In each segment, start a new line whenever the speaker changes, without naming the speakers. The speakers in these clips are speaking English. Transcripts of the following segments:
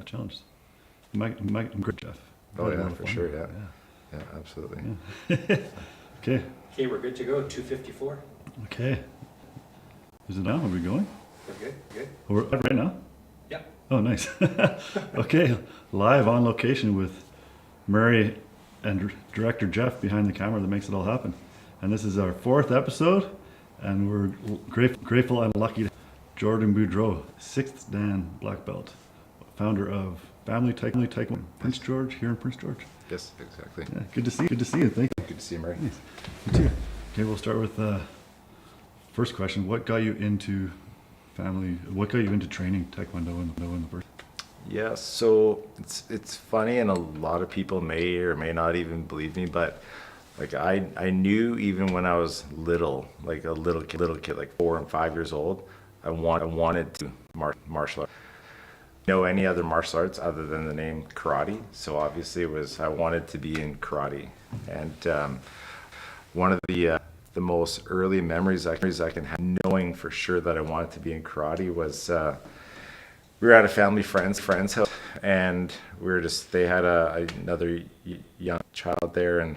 challenge. I'm great, Jeff.
Oh yeah, for sure. Yeah, absolutely.
Yeah. Okay.
Okay, we're good to go. 2:54.
Okay. Is it now? Are we going?
We're good.
Oh, we're live right now?
Yeah.
Oh, nice. Okay, live on location with Murray and director Jeff behind the camera that makes it all happen. And this is our 4th episode, and we're grateful and lucky to Jordan Boudreau, 6th Dan black belt, founder of Family Taekwondo, Prince George, here in Prince George.
Yes, exactly.
Yeah, good to see you. Thank you.
Good to see you, Murray.
Nice. You too. Okay, we'll start with first question. What got you into training Taekwondo in the first?
Yeah, so it's funny, and a lot of people may or may not even believe me, but like I knew even when I was little, like a little kid, like 4 and 5 years old, I wanted to martial arts. Know any other martial arts other than the name karate? So obviously I wanted to be in karate, and one of the most early memories I can have knowing for sure that I wanted to be in karate was we were at a family friend's house, and they had another young child there, and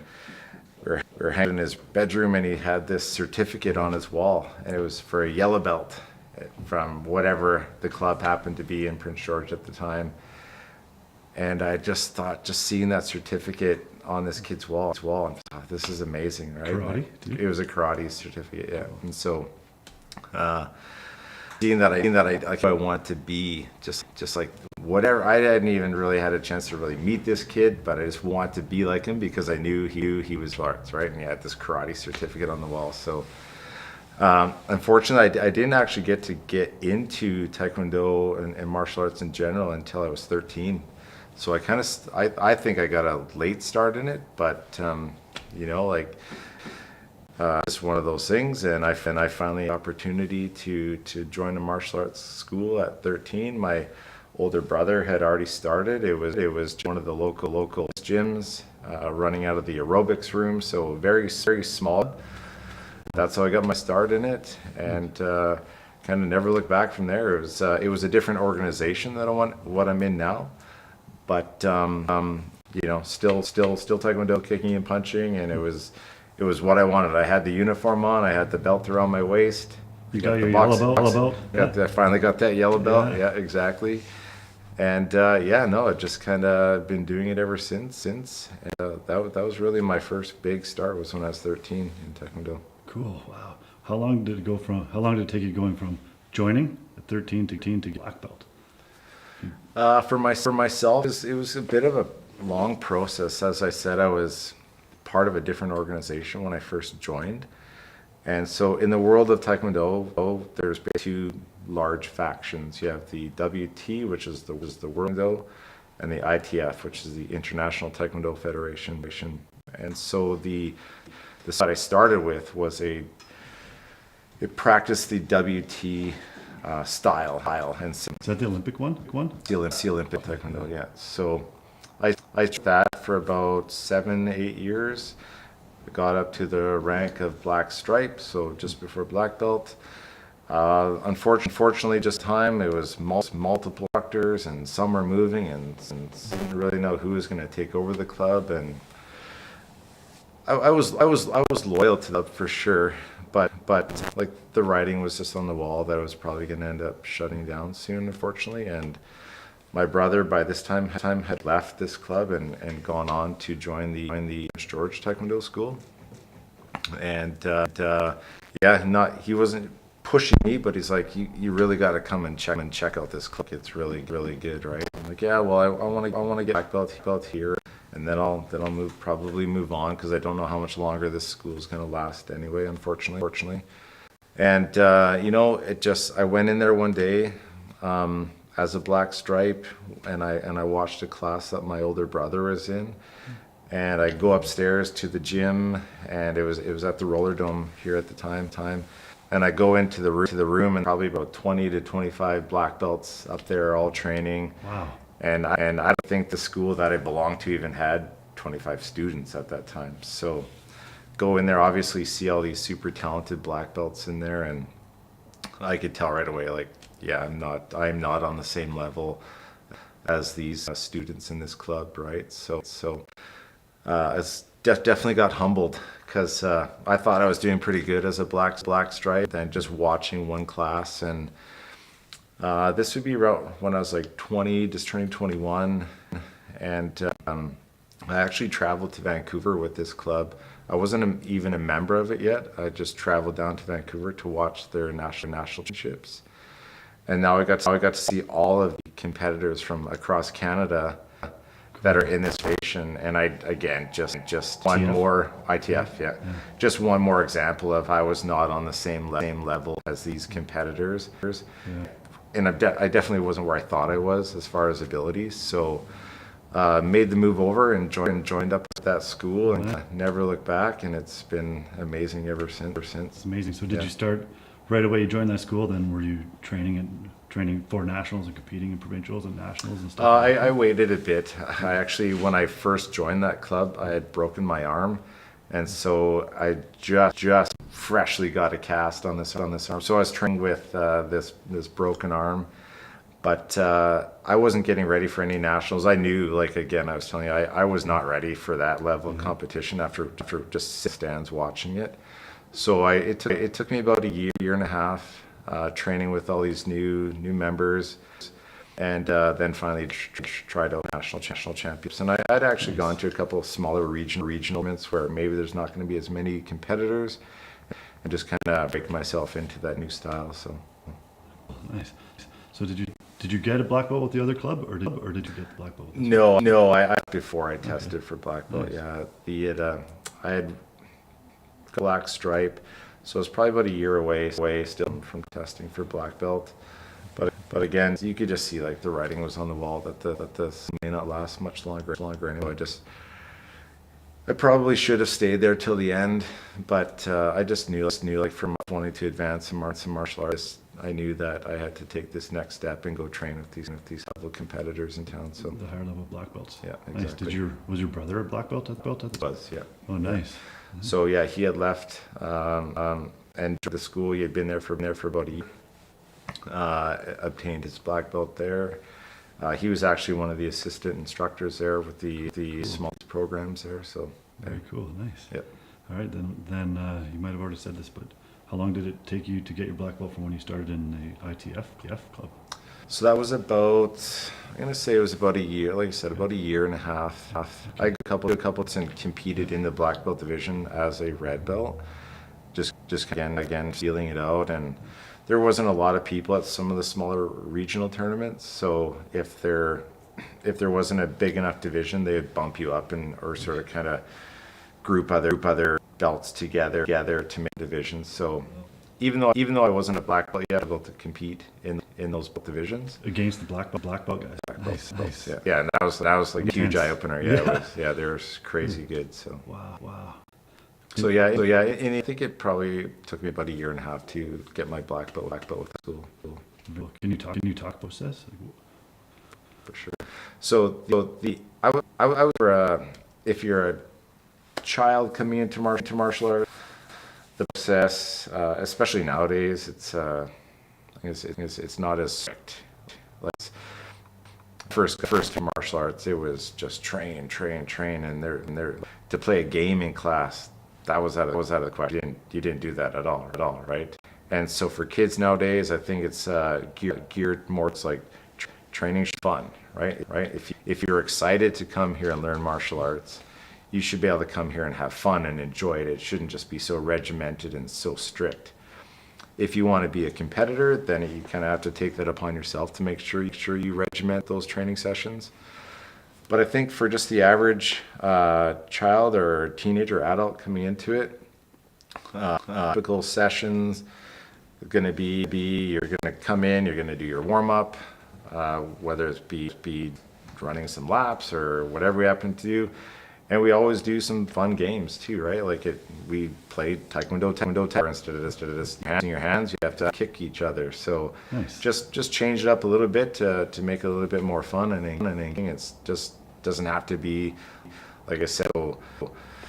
we were hanging in his bedroom, and he had this certificate on his wall, and it was for a yellow belt from whatever the club happened to be in Prince George at the time. And I just thought, just seeing that certificate on this kid's wall, and thought, this is amazing, right?
Karate?
It was a karate certificate, yeah. And so seeing that I want to be just like whatever. I hadn't even really had a chance to really meet this kid, but I just wanted to be like him because I knew he was arts, right? And he had this karate certificate on the wall. So unfortunately, I didn't actually get into Taekwondo and martial arts in general until I was 13. So I think I got a late start in it, but it's one of those things, and I finally had the opportunity to join a martial arts school at 13. My older brother had already started. It was one of the local gyms, running out of the aerobics room, so very small. That's how I got my start in it, and kind of never looked back from there. It was a different organization than what I'm in now, but still Taekwondo, kicking and punching, and it was what I wanted. I had the uniform on, I had the belt around my waist.
You got your yellow belt?
I finally got that yellow belt. Yeah, exactly. And I just kind of been doing it ever since. And that was really my first big start, was when I was 13 in Taekwondo.
Cool. Wow. How long did it take you going from joining at 13 to black belt?
For myself, it was a bit of a long process. As I said, I was part of a different organization when I first joined. And so in the world of Taekwondo, there's two large factions. You have the WT, which is the World Taekwondo, and the ITF, which is the International Taekwondo Federation. And so the side I started with was it practiced the WT style. And so,
is that the Olympic one?
The Olympic Taekwondo, yeah. So I did that for about 7-8 years. I got up to the rank of black stripe, so just before black belt. Unfortunately, just time, it was multiple instructors, and some were moving, and didn't really know who was going to take over the club. And I was loyal to that for sure, but like the writing was just on the wall that I was probably going to end up shutting down soon, unfortunately. And my brother by this time had left this club and gone on to join the Prince George Taekwondo School. And he wasn't pushing me, but he's like, you really got to come and check out this club. It's really good, right? I'm like, yeah, well, I want to get black belt here, and then I'll probably move on, because I don't know how much longer this school is going to last anyway, unfortunately. And I went in there one day as a black stripe, and I watched a class that my older brother was in. And I go upstairs to the gym, and it was at the Roller Dome here at the time. And I go into the room, and probably about 20 to 25 black belts up there, all training.
Wow.
And I don't think the school that I belonged to even had 25 students at that time. So go in there, obviously see all these super talented black belts in there, and I could tell right away, like, yeah, I'm not on the same level. as these students in this club, right? It's definitely got humbled because I thought I was doing pretty good as a black stripe, and just watching one class. And this would be around when I was like 20, just turning 21, and I actually traveled to Vancouver with this club. I wasn't even a member of it yet. I just traveled down to Vancouver to watch their national championships. And now I got to see all of the competitors from across Canada that are in this station. And I, again, just one more ITF, yeah. Just one more example of I was not on the same level as these competitors. Yeah. And I definitely wasn't where I thought I was as far as abilities. So made the move over and joined up at that school, and never looked back. And it's been amazing ever since.
It's amazing. So did you start right away? You joined that school, then were you training for nationals and competing in provincials and nationals and stuff?
I waited a bit. I actually, when I first joined that club, I had broken my arm, and so I just freshly got a cast on this arm. So I was training with this broken arm, but I wasn't getting ready for any nationals. I knew, like, again, I was telling you, I was not ready for that level of competition after just stands watching it. So it took me about a year and a half training with all these new members, and then finally tried out national championships. And I'd actually gone to a couple of smaller regional tournaments where maybe there's not going to be as many competitors, and just kind of break myself into that new style. So
nice. So did you get a black belt with the other club, or did you get the black belt?
No. I before I tested for black belt.
Nice.
Yeah, I had black stripe, so it's probably about a year away still from testing for black belt. But again, you could just see, like, the writing was on the wall that this may not last much longer anyway. I probably should have stayed there till the end, but I just knew like from wanting to advance in martial arts, I knew that I had to take this next step and go train with these level competitors in town. So
the higher level black belts.
Yeah,
nice.
exactly.
Was your brother a black belt at the
Was, yeah.
Oh, nice.
So yeah, he had left and the school. He had been there for about a year. Obtained his black belt there. He was actually one of the assistant instructors there with the small programs there. So
very cool. Nice.
Yep.
All right, then you might have already said this, but how long did it take you to get your black belt from when you started in the ITF club?
So that was about, I'm gonna say it was about a year. Like I said, about a year and a half. I got a couple and competed in the black belt division as a red belt. Just again feeling it out, and there wasn't a lot of people at some of the smaller regional tournaments. So if there wasn't a big enough division, they would bump you up or sort of kind of group other belts together to make divisions. So even though I wasn't a black belt yet, I was able to compete in those divisions
against the black belt guys. Nice.
Yeah, and that was like a huge eye opener. Yeah,
Yeah.
They were crazy good. So
wow.
So yeah, and I think it probably took me about a year and a half to get my black belt with the school.
Can you talk about this?
For sure. So I would if you're a child coming into martial arts, the process, especially nowadays, it's not as strict. Like first to martial arts, it was just train, and they're to play a game in class. That was out of the question. You didn't do that at all, right? And so for kids nowadays, I think it's geared more. It's like training fun, right? If you're excited to come here and learn martial arts, you should be able to come here and have fun and enjoy it. It shouldn't just be so regimented and so strict. If you want to be a competitor, then you kind of have to take that upon yourself to make sure you regiment those training sessions. But I think for just the average child or teenager or adult coming into it, typical sessions are going to be you're going to come in, you're going to do your warm-up, whether it be running some laps or whatever we happen to do. And we always do some fun games too, right? Like we play taekwondo instead of just using your hands, you have to kick each other. So
nice.
just change it up a little bit to make it a little bit more fun. And it's just doesn't have to be, like I said, so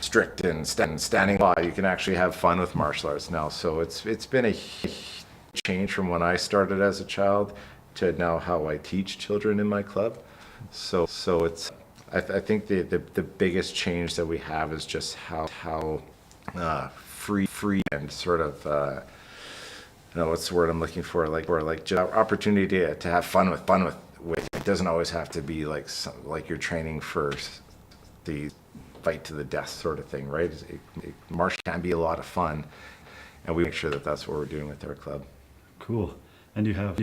strict and standing law. You can actually have fun with martial arts now. So it's been a change from when I started as a child to now how I teach children in my club. So it's, I think the biggest change that we have is just how free and sort of, what's the word I'm looking for? Like just opportunity to have fun with. It doesn't always have to be like you're training for the fight to the death sort of thing, right? Martial can be a lot of fun, and we make sure that that's what we're doing with our club.
Cool. And you have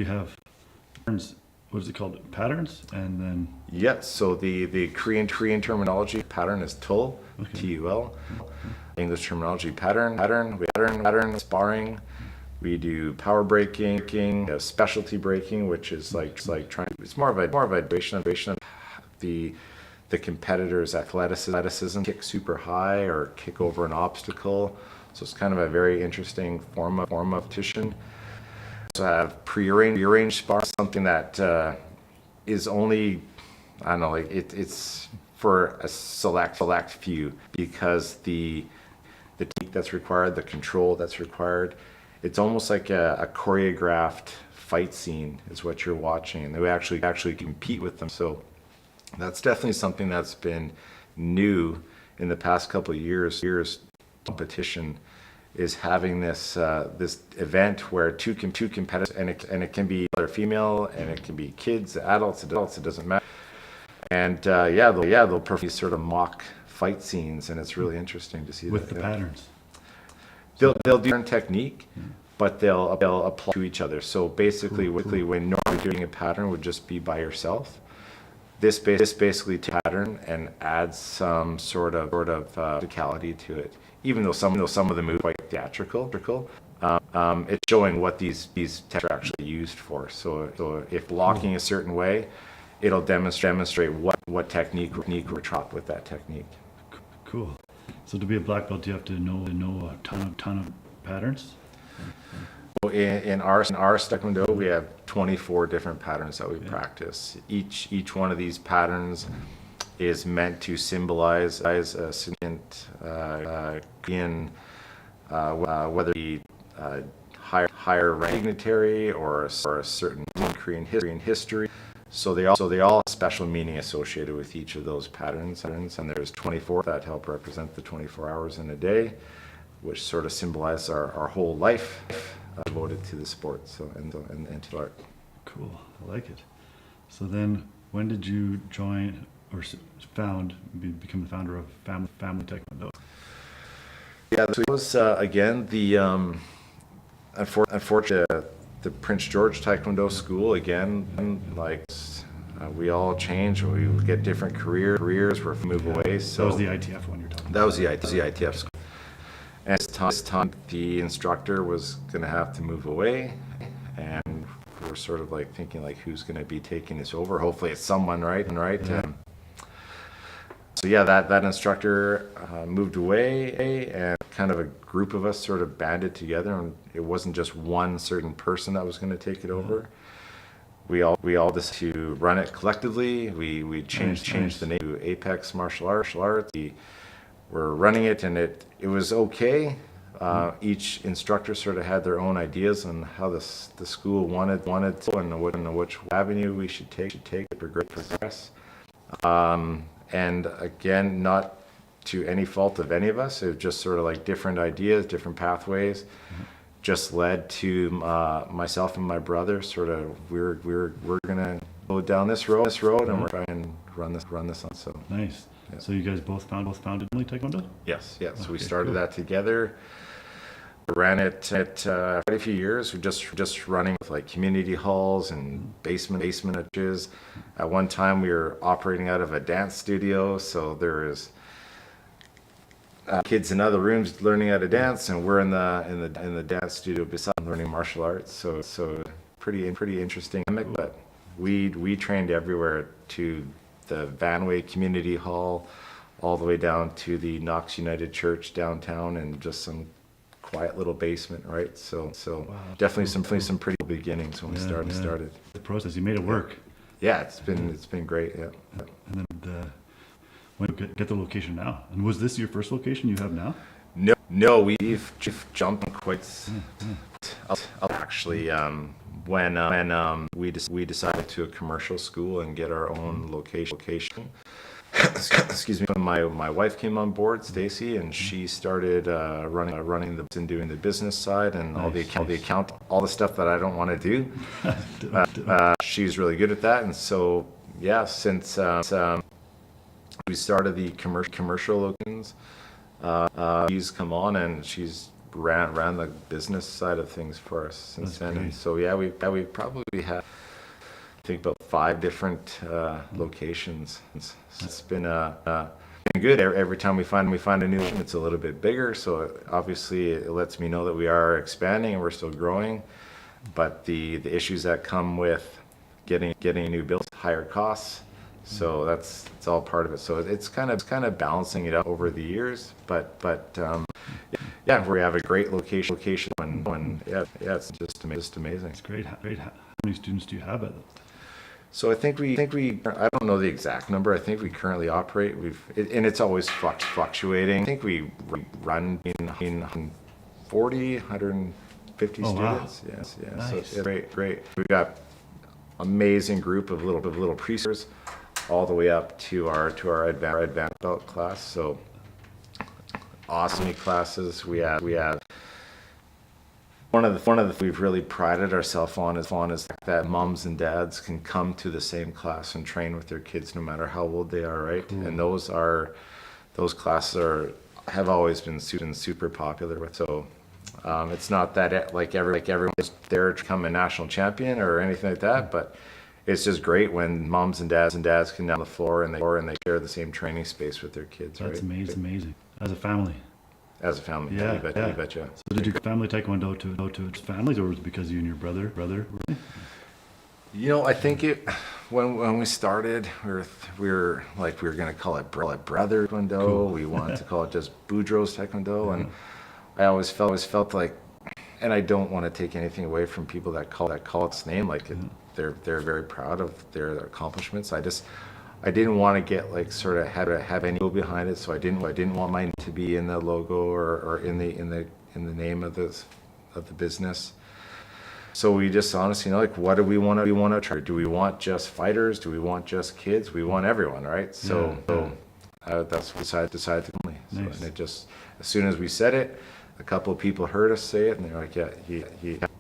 patterns, what is it called? Patterns? And then
Yes. So the Korean terminology pattern is tul, Tul. English terminology pattern, sparring. We do power breaking, specialty breaking, which is like trying. It's more of a duration of the competitor's athleticism, kick super high or kick over an obstacle. So it's kind of a very interesting form of competition. So I have prearranged sparring, something that is only, I don't know, like it's for a select few, because the technique that's required, the control that's required, it's almost like a choreographed fight scene is what you're watching, and they actually compete with them. So that's definitely something that's been new in the past couple of years. Competition is having this event where two competitors, and it can be either female, and it can be kids, adults, it doesn't matter. And they'll perform these sort of mock fight scenes, and it's really interesting to see
with
that.
the patterns.
They'll do different technique, but they'll apply to each other. So basically, when normally doing a pattern would just be by yourself, this basically pattern and adds some sort of physicality to it. Even though some of the moves are quite theatrical, it's showing what these techniques are actually used for. So if blocking a certain way, it'll demonstrate what technique we're taught with that technique.
Cool. So to be a black belt, do you have to know a ton of patterns?
So in our Taekwondo, we have 24 different patterns that we practice. Each one of these patterns is meant to symbolize a significant Korean, whether it be higher rank dignitary or a certain Korean history. So they all have special meaning associated with each of those patterns, and there's 24 that help represent the 24 hours in a day, which sort of symbolize our whole life devoted to the sport and to art.
Cool, I like it. So then, when did you join or become the founder of Family Taekwondo?
Yeah, so it was again the unfortunately the Prince George Taekwondo School again. We all change, we get different careers, we move away. So
that was the ITF one you're talking about.
that was the ITF school. And this time the instructor was going to have to move away, and we're sort of like thinking like, who's going to be taking this over? Hopefully it's someone, right?
Yeah.
So yeah, that instructor moved away, and kind of a group of us sort of banded together, and it wasn't just one certain person that was going to take it over. We all decided to run it collectively. We changed the name to Apex Martial Arts. We're running it, and it was okay. Each instructor sort of had their own ideas on how the school wanted to, and which avenue we should take to progress. And again, not to any fault of any of us, it was just sort of like different ideas, different pathways, just led to myself and my brother sort of, we're gonna go down this road, and we're trying to run this on. So
Nice.
Yeah.
So you guys both founded Family Taekwondo?
yes. So we
Okay,
started
cool.
that together. Ran it quite a few years. We just running with like community halls and basement matches. At one time, we were operating out of a dance studio, so there was kids in other rooms learning how to dance, and we're in the dance studio beside learning martial arts. So pretty interesting. But we trained everywhere, to the Vanway Community Hall, all the way down to the Knox United Church downtown, and just some quiet little basement, right? So
Wow.
definitely some pretty beginnings when we started.
The process, you made it work.
Yeah, it's been great. Yeah.
And then when you get the location now. And was this your first location you have now?
No, we've jumped quite. Actually, we decided to a commercial school and get our own location. Excuse me. When my wife came on board, Stacy, and she started running the and doing the business side and all the account, all the stuff that I don't want to do. She's really good at that, and so yeah, since we started the commercial locations, she's come on and she's ran the business side of things for us since then. And so yeah, we probably have, I think, about 5 different locations. It's been good. Every time we find a new one, it's a little bit bigger. So obviously it lets me know that we are expanding and we're still growing. But the issues that come with getting a new build, higher costs. So it's all part of it. So it's kind of balancing it out over the years. But yeah, we have a great location. When it's just amazing.
It's great. How many students do you have at it?
So I think we I don't know the exact number. I think we currently operate. And it's always fluctuating. I think we run in 40, 150 students.
Wow.
Yes, yeah.
Nice.
So it's great. We've got amazing group of little preschoolers, all the way up to our advanced adult class. So awesome classes. We have one of the we've really prided ourselves on is that moms and dads can come to the same class and train with their kids no matter how old they are, right?
Cool.
And those classes have always been super popular with. So it's not that like everyone's there to become a national champion or anything like that, but it's just great when moms and dads can down the floor and they share the same training space with their kids.
That's
right?
amazing. As a family.
As a family,
Yeah,
you betcha.
So did your family taekwondo to its families, or was it because you and your brother? Really?
You know, I think when we started, we were gonna call it brother taekwondo.
Cool.
We wanted to call it just Boudreau's taekwondo, and I always felt like, and I don't want to take anything away from people that call its name. Like they're very proud of their accomplishments. I didn't want to get like sort of have any ego behind it, so I didn't want mine to be in the logo or in the name of the business. So we just honestly, like, what do we want to try? Do we want just fighters? Do we want just kids? We want everyone, right? So that's what we decided to do. So,
Nice.
and it just, as soon as we said it, a couple of people heard us say it, and they're like, yeah,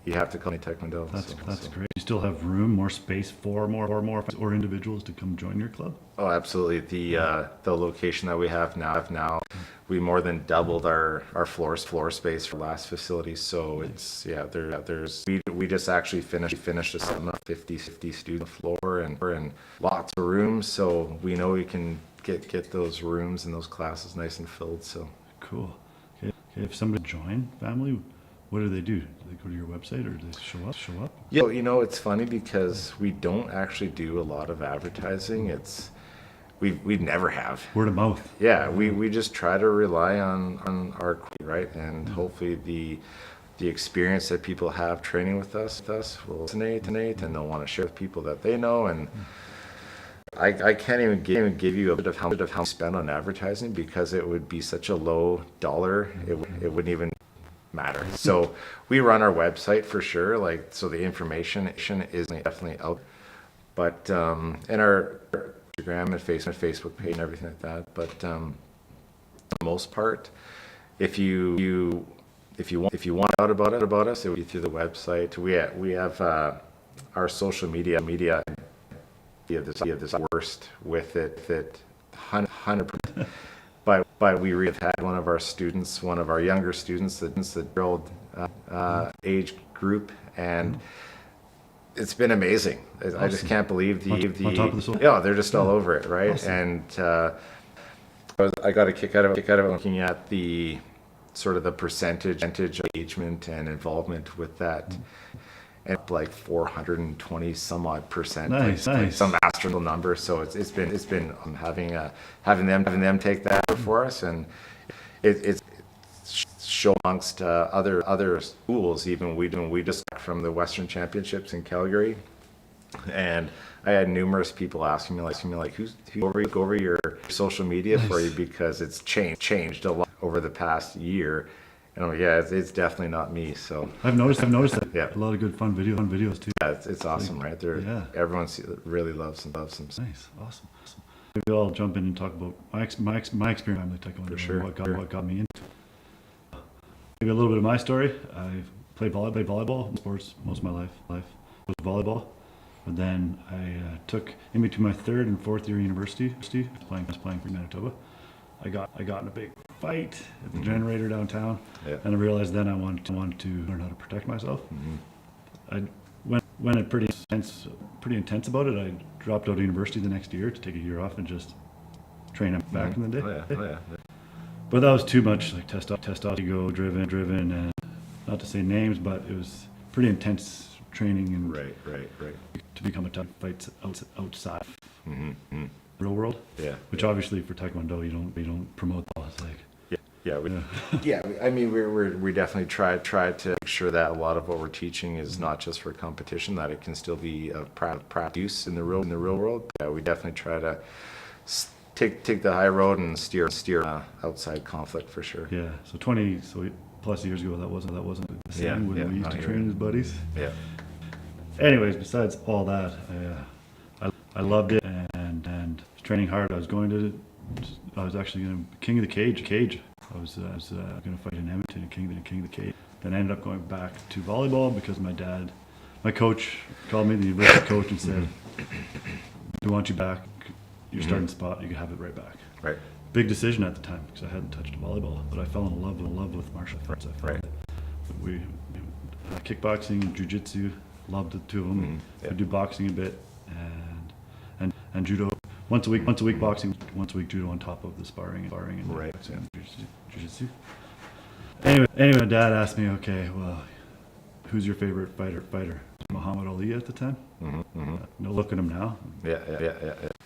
you have to call me Taekwondo.
That's great. You still have room, more space for more individuals to come join your club?
Oh, absolutely. The location that we have now, we more than doubled our floor space for last facility. So it's we just actually finished a sum of 50 student floor and lots of rooms. So we know we can get those rooms and those classes nice and filled. So
Cool. Okay. If somebody join family, what do? Do they go to your website or do they show up?
yeah, you know, it's funny because we don't actually do a lot of advertising. We never have.
Word of mouth.
Yeah, we just try to rely on our right, and hopefully the experience that people have training with us will resonate, and they'll want to share with people that they know. And I can't even give you a bit of how we spend on advertising because it would be such a low dollar. It wouldn't even matter. So we run our website for sure, like, so the information is definitely out, but in our Instagram and Facebook page and everything like that. But for the most part, if you want out about us, it would be through the website. We have our social media. We have this worst with it 100%. But we have had one of our younger students, the girl age group, and it's been amazing. I just can't believe the
On top of the social.
yeah, they're just all over it, right?
Awesome.
And I got a kick out of it looking at the sort of the percentage of engagement and involvement with that. And like 420 some odd percent,
Nice.
some astronomical number. So it's been having them take that for us, and it's show amongst other schools. Even we just got from the Western Championships in Calgary, and I had numerous people asking me like who over your social media for you, because it's changed a lot over the past year. And yeah, it's definitely not me. So
I've noticed that.
Yeah.
A lot of good fun videos too.
yeah, it's awesome, right?
Yeah.
Everyone really loves them.
Nice, awesome. Maybe I'll jump in and talk about my experience with Taekwondo
For sure.
and what got me into. Maybe a little bit of my story. I played volleyball sports most of my life. Was volleyball, but then I took in between my third and fourth year university. I was playing for Manitoba. I got in a big fight at the generator downtown,
Yeah.
and I realized then I wanted to learn how to protect myself. I went it pretty intense about it. I dropped out of university the next year to take a year off and just train back in the day.
Oh yeah.
But that was too much, like testosterone, ego driven, and not to say names, but it was pretty intense training and
Right.
to become a tough fight outside
Mm-hmm.
real world.
Yeah.
Which obviously for Taekwondo you don't promote that. It's like
I mean, we definitely try to make sure that a lot of what we're teaching is not just for competition, that it can still be a practice in the real world. Yeah, we definitely try to take the high road and steer outside conflict for sure.
yeah. So 20 plus years ago that wasn't the same
Yeah,
when
yeah,
we used
I
to
hear
train
you.
as buddies.
Yeah.
Anyways, besides all that, I loved it and training hard. I was actually going to King of the Cage. I was going to fight in Edmonton and King of the Cage. Then I ended up going back to volleyball because my coach called me, the university coach, and said, "We want you back. Your starting spot. You can have it right back."
Right.
Big decision at the time because I hadn't touched volleyball, but I fell in love with martial arts.
Right.
We kickboxing and jiu-jitsu, loved the two of them.
Mm-hmm. Yeah.
I do boxing a bit and judo. Once a week boxing, once a week judo on top of the sparring and
Right.
boxing and jiu-jitsu. Anyway, my dad asked me, okay, well, who's your favorite fighter? Muhammad Ali at the time. No look at him now.
Yeah.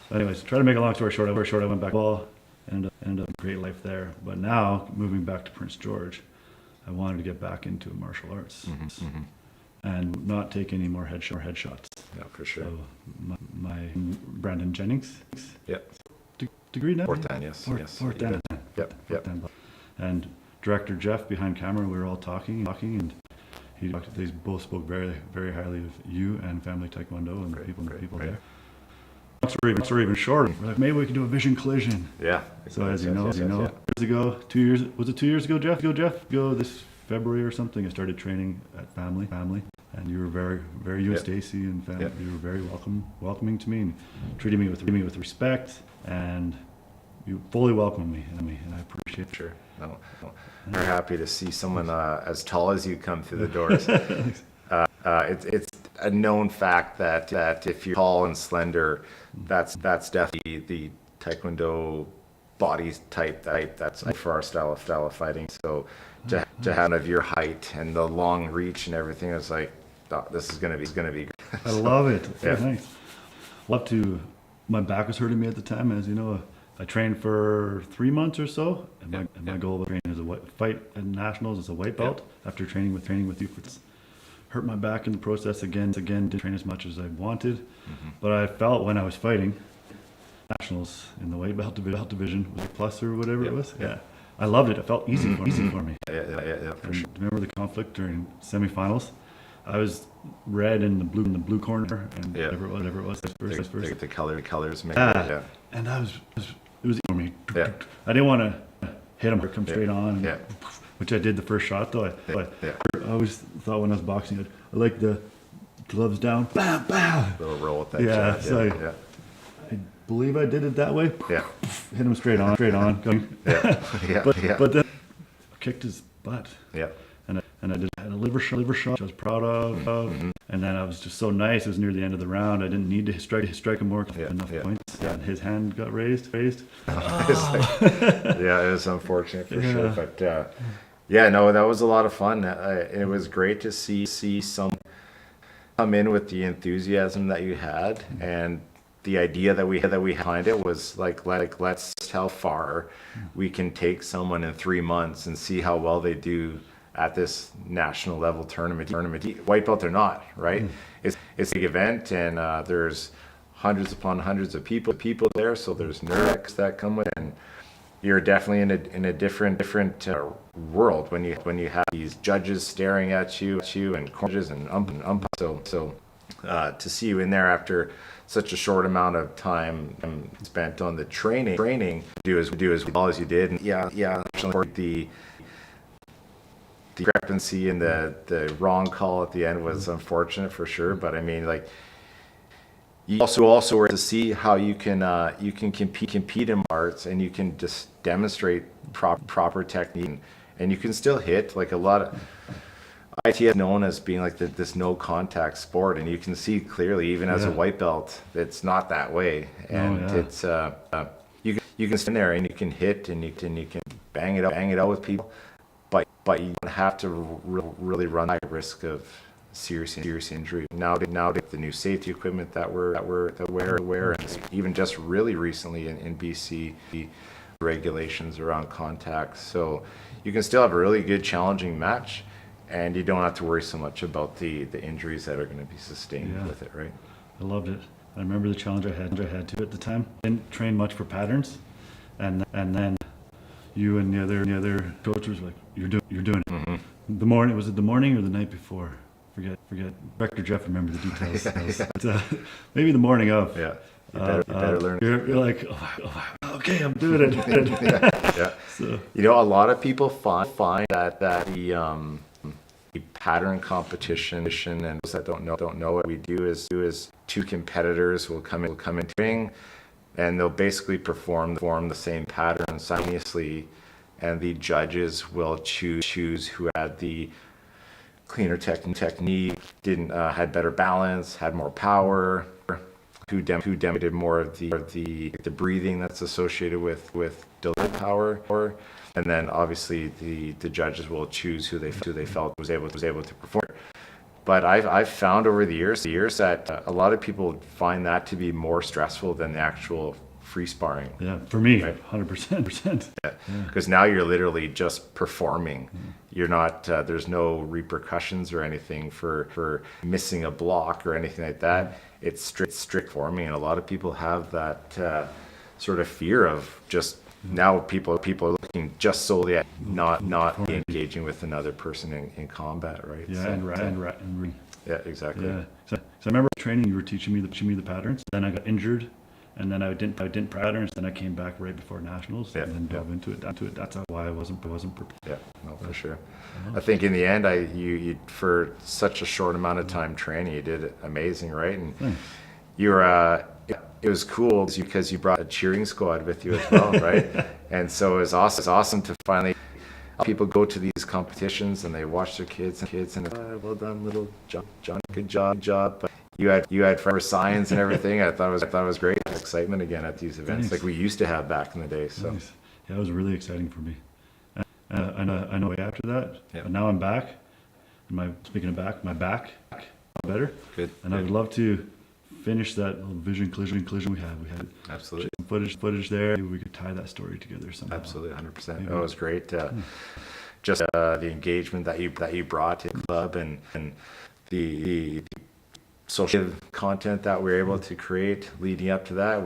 So anyways, try to make a long story short, I went back to ball and ended up a great life there. But now, moving back to Prince George, I wanted to get back into martial arts and not take any more headshots.
Yeah, for sure.
So my Brandon Jennings
Yeah.
degree now?
Fourth Dan, yes.
Fourth Dan.
Yep.
And director Jeff behind camera, we were all talking, and they both spoke very, very highly of you and Family Taekwondo and the people
great.
there. Long story even shorter. We're like, maybe we can do a vision collision.
Yeah.
So as you know,
Yes.
years ago, 2 years, was it 2 years ago, Jeff? This February or something, I started training at Family, and you were very you and
Yep.
Stacy and Family,
Yep.
you were very welcoming to me and treated me with respect, and you fully welcomed me, and I appreciate it.
Sure. No. We're happy to see someone as tall as you come through the doors. It's a known fact that if you're tall and slender, that's definitely the Taekwondo body type that's for our style of fighting. So to have of your height and the long reach and everything, it's like, oh, this is gonna be great.
I love it.
Yeah.
Thanks. My back was hurting me at the time, as you know. I trained for 3 months or so, and my goal was training as a fight at nationals as a white belt. After training with you for hurt my back in the process again. Didn't train as much as I wanted, but I felt when I was fighting nationals in the white belt division, was it plus or whatever it was. Yeah, I loved it. It felt easy for me.
Yeah, for
And
sure.
remember the conflict during semifinals? I was red in the blue corner, and
Yeah.
whatever it was. First.
The colors make
Yeah. And it was easy for me.
Yeah.
I didn't want to hit him or come straight on,
Yeah.
which I did the first shot though.
Yeah.
I always thought when I was boxing, I like the gloves down, bam, bam.
Little roll with that.
Yeah,
jab.
so
Yeah.
I believe I did it that way.
Yeah.
Hit him straight on.
Yeah.
But then I kicked his butt.
Yeah.
And I had a liver shot, which I was proud of. And then I was just so nice. It was near the end of the round. I didn't need to strike him more enough points.
Yeah.
And his hand got raised.
Yeah, it was unfortunate for sure, but no, that was a lot of fun. It was great to see some come in with the enthusiasm that you had, and the idea that we had behind it was let's see how far we can take someone in 3 months and see how well they do at this national level tournament, white belt or not, right? It's a big event, and there's hundreds upon hundreds of people there, so there's nerves that come with it. And you're definitely in a different world when you have these judges staring at you and coaches and ump. So to see you in there after such a short amount of time spent on the training, do as well as you did, and the discrepancy and the wrong call at the end was unfortunate for sure. But I mean, like, you also were to see how you can compete in arts, and you can just demonstrate proper technique, and you can still hit. Like, a lot of IT is known as being like this no contact sport, and you can see clearly even as a white belt it's not that way. And it's you can stand there and you can hit and you can bang it out with people, but you don't have to really run that risk of serious injury. Now the new safety equipment that wear, and even just really recently in BC, the regulations around contact, so you can still have a really good challenging match, and you don't have to worry so much about the injuries that are going to be sustained with it, right?
I loved it. I remember the challenge I had to at the time. Didn't train much for patterns, and then you and the other coaches were like, you're doing it. Mm-hmm. The morning, was it the morning or the night before? Forget. Director Jeff remember the details. But, maybe the morning of. Yeah.
You better learn.
You're like, oh, okay, I'm doing it.
Yeah. So, you know, a lot of people find that the pattern competition, and those that don't know what we do is two competitors will come into the ring, and they'll basically perform the same pattern simultaneously, and the judges will choose who had the cleaner technique, had better balance, had more power, who demonstrated more of the breathing that's associated with delivery power, and then obviously the judges will choose who they felt was able to perform. But I've found over the years that a lot of people find that to be more stressful than the actual free sparring.
Yeah, for me,
right?
100%.
Because now you're literally just performing. You're not. There's no repercussions or anything for missing a block or anything like that. It's strict forming, and a lot of people have that sort of fear of just. Now people are looking just solely at not engaging with another person in combat, right?
Yeah,
so,
and
yeah, exactly.
Yeah. So I remember training, you were teaching me the patterns. Then I got injured, and then I didn't patterns. Then I came back right before nationals, and then dove into it. That's why I wasn't prepared.
Yeah, no, for sure. I think in the end, you for such a short amount of time training, you did amazing, right? And you're. It was cool because you brought a cheering squad with you as well, right? And so it was awesome to finally people go to these competitions and they watch their kids and well done, little John, good job. But you had for science and everything. I thought it was great. Excitement again at these events like we used to have back in the day. So
yeah, it was really exciting for me. I know way after that, but now I'm back. Speaking of back, my back better.
Good.
And I would love to finish that little vision collision we had. We had
absolutely
footage there. Maybe we could tie that story together somehow.
Absolutely, 100%. That was great. Just the engagement that you brought to the club, and the social content that we were able to create leading up to that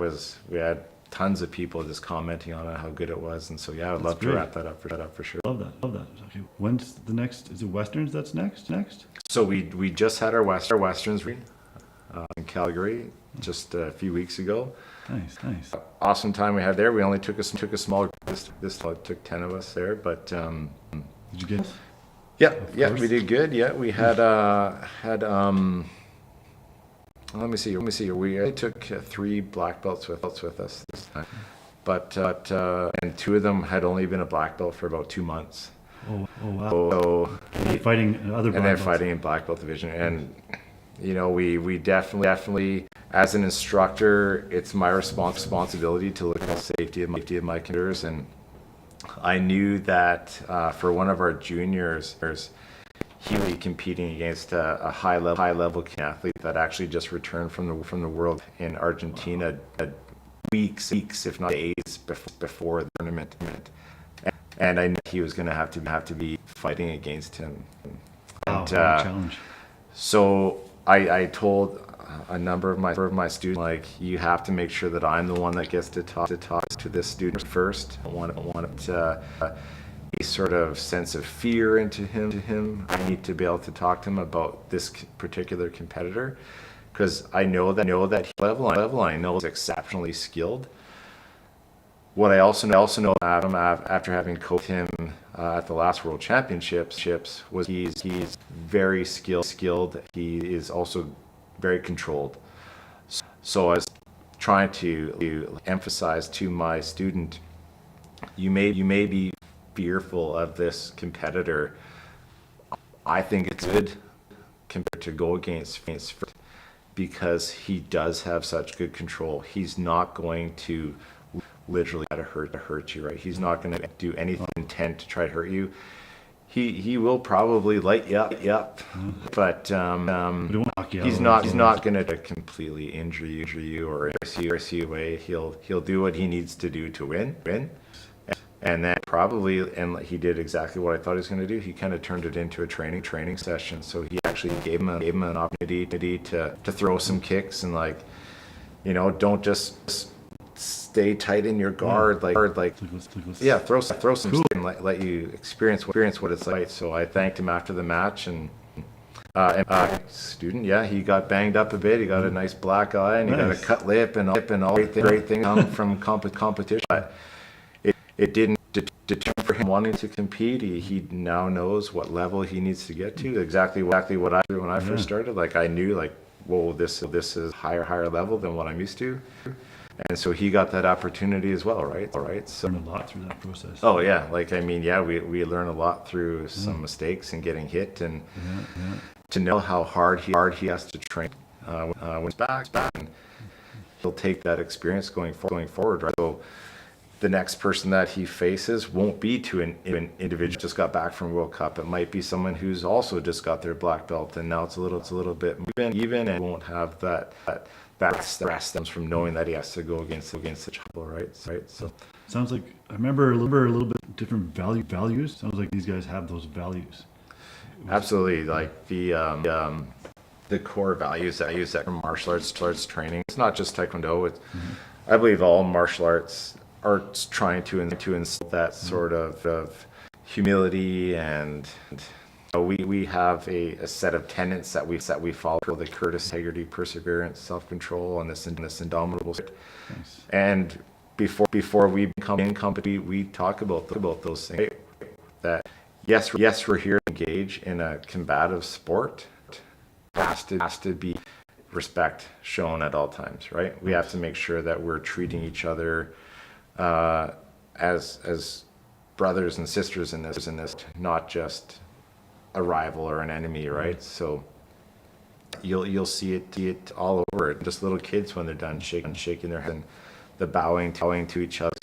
we had tons of people just commenting on it, how good it was, and so I would love to wrap that up for sure.
Love that. Okay, when's the next? Is it Westerns? That's next.
So we just had our Westerns read. In Calgary just a few weeks ago.
Nice.
Awesome time we had there. We only took a small group. This took 10 of us there, but
did you get?
Yeah, we did good. Yeah, we had let me see. We only took 3 black belts with us this time, but and 2 of them had only been a black belt for about 2 months.
Oh wow.
So
fighting other black belts.
And then fighting in black belt division. And you know, we definitely, as an instructor, it's my responsibility to look at the safety of my competitors. And I knew that for one of our juniors, he would be competing against a high level athlete that actually just returned from the world in Argentina weeks, if not days before the tournament. And I knew he was going to have to be fighting against him.
Wow, what a challenge.
So I told a number of my students, like, you have to make sure that I'm the one that gets to talk to this student first. I want a sort of sense of fear into him. I need to be able to talk to him about this particular competitor, because I know that level I know is exceptionally skilled. What I also know about him after having coached him at the last World Championships was he's very skilled. He is also very controlled. So I was trying to emphasize to my student, you may be fearful of this competitor. I think it's good compared to go against because he does have such good control. He's not going to literally try to hurt you, right? He's not going to do anything intent to try to hurt you. He will probably light you up, but he's not going to completely injure you or force you away. He'll do what he needs to do to win. And then and he did exactly what I thought he was going to do. He kind of turned it into a training session. So he actually gave him an opportunity to throw some kicks and, like, don't just stay tight in your guard, yeah, throw some cool. And let you experience what it's like. So I thanked him after the match, and student, yeah, he got banged up a bit. He got a nice black eye, and he got a cut lip, and all great things come from competition. But it didn't deter him wanting to compete. He now knows what level he needs to get to. Exactly what I did when I first started. Like, I knew, like, whoa, this is higher level than what I'm used to. And so he got that opportunity as well, right? So
Learned a lot through that process.
Oh yeah, we learn a lot through some mistakes and getting hit, and to know how hard he has to train when he's back, and he'll take that experience going forward, right? So the next person that he faces won't be to an individual just got back from World Cup. It might be someone who's also just got their black belt, and now it's a little bit even, and won't have that stress stems from knowing that he has to go against such people, right? So
sounds like I remember a little bit different values. Sounds like these guys have those values.
Absolutely, like the core values that I use that from martial arts training. It's not just Taekwondo. I believe all martial arts are trying to instill that sort of humility, and we have a set of tenets that we follow: the courtesy, integrity, perseverance, self-control, and this indomitable spirit.
Nice.
And before we become in company, we talk about those things. That yes, we're here to engage in a combative sport. Has to be respect shown at all times, right? We have to make sure that we're treating each other as brothers and sisters in this, not just a rival or an enemy, right? So you'll see it all over. Just little kids when they're done shaking their head, and the bowing to each other.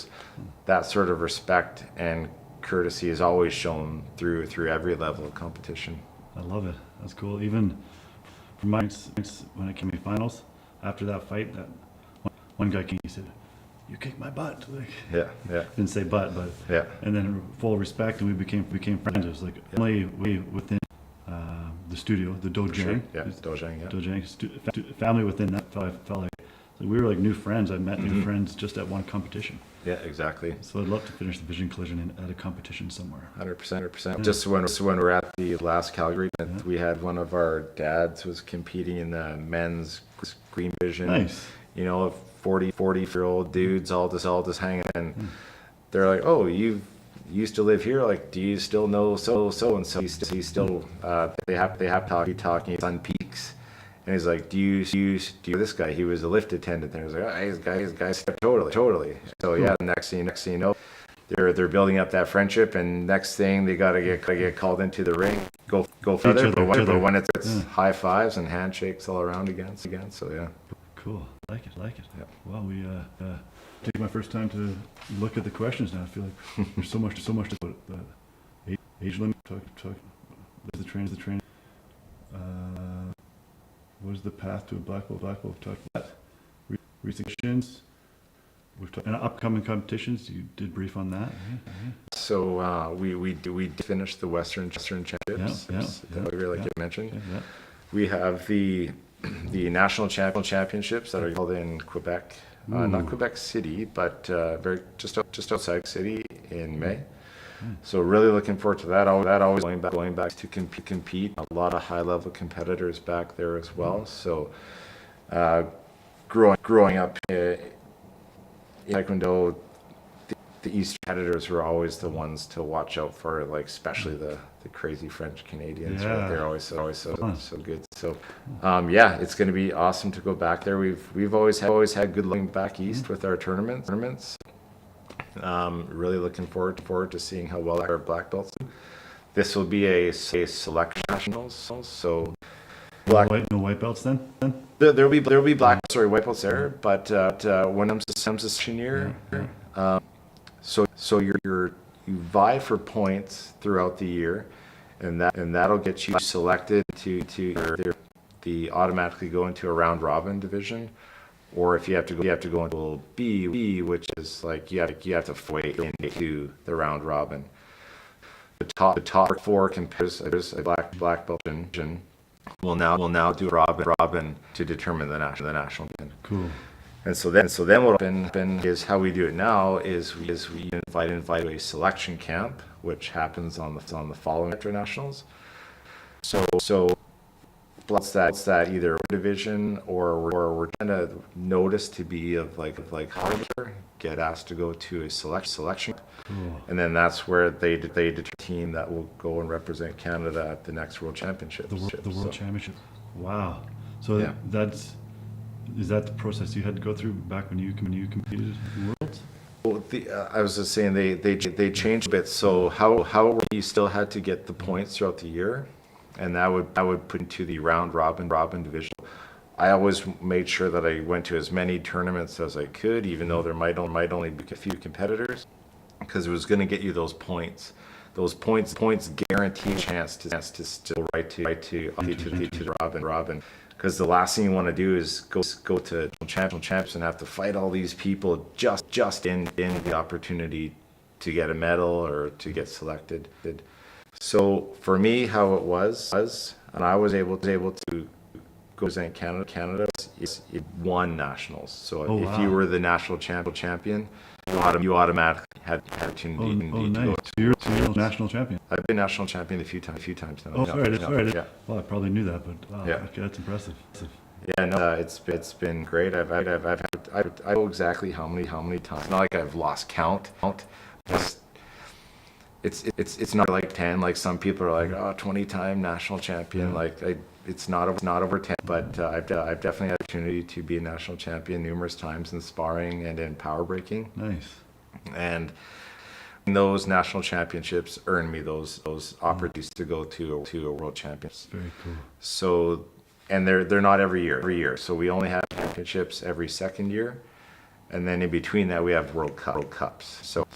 That sort of respect and courtesy is always shown through every level of competition.
I love it. That's cool. Even from my experience when it came to finals, after that fight, that one guy came, he said, "You kicked my butt." Like,
Yeah.
didn't say but
Yeah.
and then full respect, and we became friends. It was like only we within the studio, the dojang.
Sure. Yeah, dojang. Yeah.
Dojang family within that felt like we were like new friends. I met new friends just at one competition.
Yeah, exactly.
So I'd love to finish the Vision Collision at a competition somewhere.
100%. Just when we're at the last Calgary, we had one of our dads was competing in the men's green vision.
Nice.
40-year-old dudes all just hanging, and they're like, "Oh, you used to live here. Like, do you still know so and so?" He's still they have talking Sun Peaks, and he's like, "Do you this guy? He was a lift attendant there." I was like, "Oh, these guys, totally." So yeah, next thing you know, they're building up that friendship, and next thing they gotta get called into the ring, go further. But when it's high fives and handshakes all around again. So yeah.
Cool. Like it.
Yep.
Well, we take my first time to look at the questions now. I feel like there's so much to put. Age limit. Talk. There's the training. What is the path to a black belt? We've talked about that. Recent competitions. We've talked and upcoming competitions. You did brief on that. Yeah.
So we finished the Western Championships.
Yeah.
That we really mentioned.
Yeah.
We have the the national championships that are held in Quebec, not Quebec City, but very just outside city in May. So really looking forward to that. Always going back to compete. A lot of high level competitors back there as well. So growing up in Taekwondo, the East competitors were always the ones to watch out for, like especially the crazy French Canadians.
Yeah.
Right? They're always so good. So yeah, it's going to be awesome to go back there. We've always had good luck back east with our tournaments. Really looking forward to seeing how well our black belts do. This will be a selection nationals. So
No white belts then?
there'll be white belts there, but when it comes to senior year, so you vie for points throughout the year, and that'll get you selected to the automatically go into a round robin division, or if you have to go into B, which is like you have to wait into the round robin. The top four compares a black belt division. We'll now do robin to determine the national champion.
Cool.
And so then what happened is how we do it now is we invite to a selection camp, which happens on the following internationals. So that's either division or we're kind of noticed to be of like harder, get asked to go to a selection,
Cool.
and then that's where they determine a team that will go and represent Canada at the next World Championships.
The World Championship. Wow. So
Yeah.
Is that the process you had to go through back when you competed in Worlds?
Well, I was just saying they changed a bit. So how you still had to get the points throughout the year, and I would put into the round robin division. I always made sure that I went to as many tournaments as I could, even though there might only be a few competitors, because it was going to get you those points. Those points guarantee a chance to still right to the robin. Because the last thing you want to do is go to champs and have to fight all these people just in the opportunity to get a medal or to get selected. So for me, how it was, and I was able to go represent Canada, is it won nationals. So if you were the national champion, you automatically had the opportunity to
nice.
go.
So you're national champion.
I've been national champion a few times now.
Oh, sorry.
Yeah.
Well, I probably knew that, but wow,
Yeah.
okay, that's impressive.
Yeah, no, it's been great. I know exactly how many times. It's not like I've lost count. It's not like 10. Like some people are like, 20-time national champion.
Yeah.
Like it's not over 10. But I've definitely had the opportunity to be a national champion numerous times in sparring and in power breaking.
Nice.
And those national championships earned me those opportunities to go to a world championships.
Very cool.
So, and they're not every year. So we only have championships every second year, and then in between that we have World Cups. So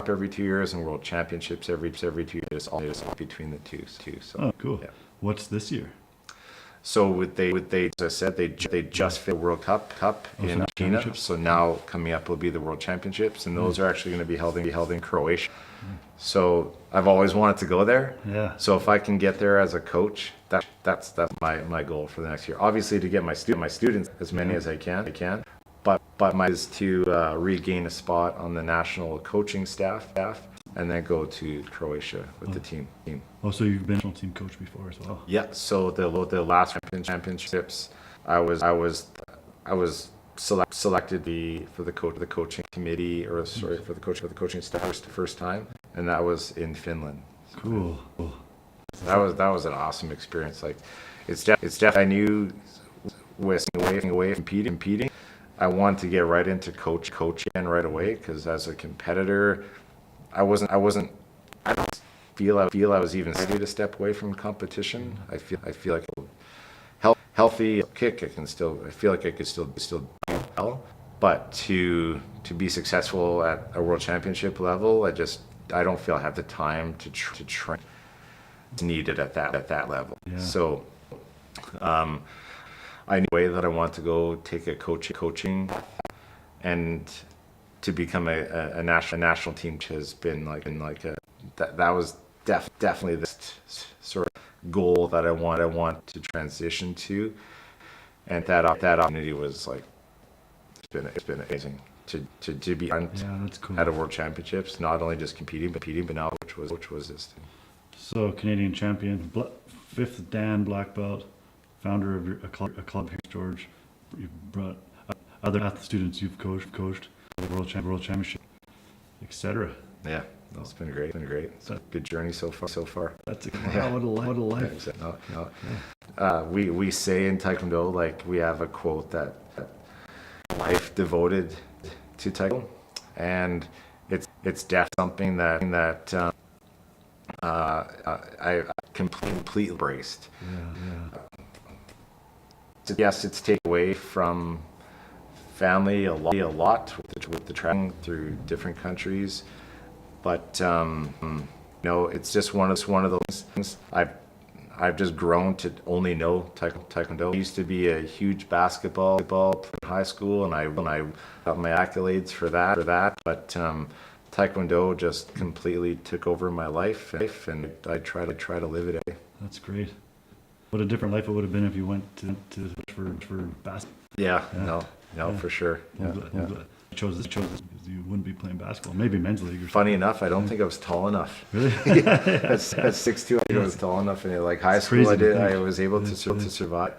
every 2 years and World Championships every 2 years. All between the two. So
Oh, cool.
yeah.
What's this year?
So would they as I said, they just fit World Cup in
so
China.
championships?
So now coming up will be the World Championships, and those are actually going to be held in Croatia. So I've always wanted to go there.
Yeah.
So if I can get there as a coach, that's my goal for the next year. Obviously to get my students as many as I can. But my is to regain a spot on the national coaching staff, and then go to Croatia with the team.
Oh, so you've been national team coach before as well?
Yeah. So the last championships, I was selected for the coaching committee, or sorry, for the coaching staff the first time, and that was in Finland.
Cool.
That was an awesome experience. Like it's definitely, I knew with away from competing, I wanted to get right into coaching right away, because as a competitor, I don't feel I was even ready to step away from competition. I feel like healthy kick. I feel like I could still do well, but to be successful at a world championship level, I don't feel I have the time to train. It's needed at that level.
Yeah.
So I knew a way that I want to go take a coaching and to become a national team, which has been like that was definitely this sort of goal that I want to transition to. and that opportunity was like, it's been amazing to be
Yeah, that's cool.
at a world championships, not only just competing, but now which was this thing.
So Canadian champion, fifth Dan black belt, founder of a club here, George. You brought other students you've coached, world championship, etc.
Yeah, no, it's been great. It's a good journey so far.
That's wow, what a life.
We say in Taekwondo, like, we have a quote that life devoted to Taekwondo, and it's definitely something that I completely embraced.
Yeah.
Yes, it's taken away from family a lot with the traveling through different countries, but it's just one of those things. I've just grown to only know Taekwondo. I used to be a huge basketball player in high school, and I got my accolades for that. But Taekwondo just completely took over my life, and I try to live it.
That's great. What a different life it would have been if you went to for basketball.
Yeah. No, for sure.
I'm glad you chose this because you wouldn't be playing basketball. Maybe men's league or something.
Funny enough, I don't think I was tall enough.
Really?
At 6'2", I think I was tall enough. And like high school, I was able to survive.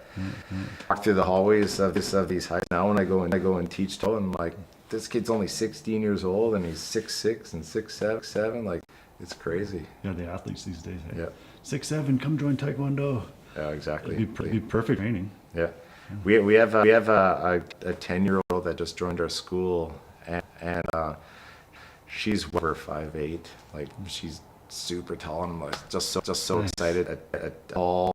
Walk through the hallways of these high. Now when I go and teach, I'm like, this kid's only 16 years old and he's 6'6" and 6'7". Like, it's crazy.
Yeah, the athletes these days. Hey?
Yeah.
6'7", come join Taekwondo.
Yeah, exactly.
It'd be perfect training.
Yeah. We have a 10-year-old that just joined our school, and she's over 5'8". Like, she's super tall, and I'm like just so excited at a tall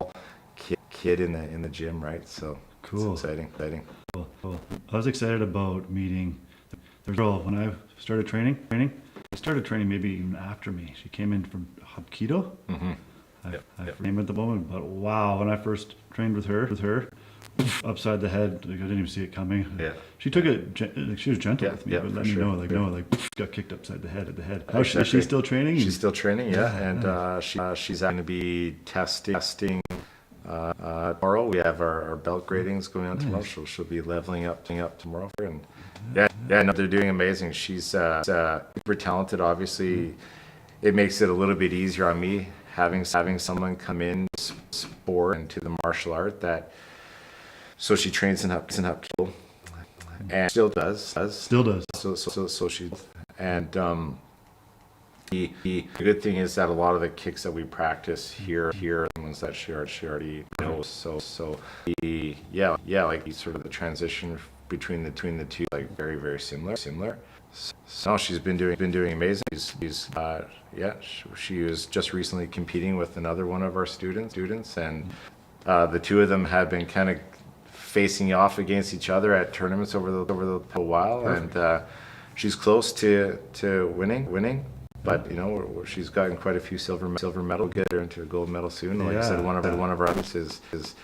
kid in the gym, right? So
cool.
It's exciting.
Cool. I was excited about meeting the girl when I started training. She started training maybe even after me. She came in from Hapkido.
Mm-hmm.
I forget at the moment, but wow, when I first trained with her, upside the head, like, I didn't even see it coming.
Yeah.
She took it, like, she was gentle with me, but let me know, got kicked upside the head. Is she still training?
She's still training, yeah. And she's going to be testing tomorrow. We have our belt gradings going on tomorrow. She'll be leveling up tomorrow. And no, they're doing amazing. She's super talented. Obviously, it makes it a little bit easier on me having someone come in sport into the martial art that. So she trains in Hapkido, and still does. So she, and the good thing is that a lot of the kicks that we practice here are ones that she already knows. So like sort of the transition between the two, like very, very similar. So she's been doing amazing. She was just recently competing with another one of our students, and the two of them have been kind of facing off against each other at tournaments over the while. Perfect. And she's close to winning, but she's gotten quite a few silver medal. Get her into a gold medal soon. Like I said, one of our others is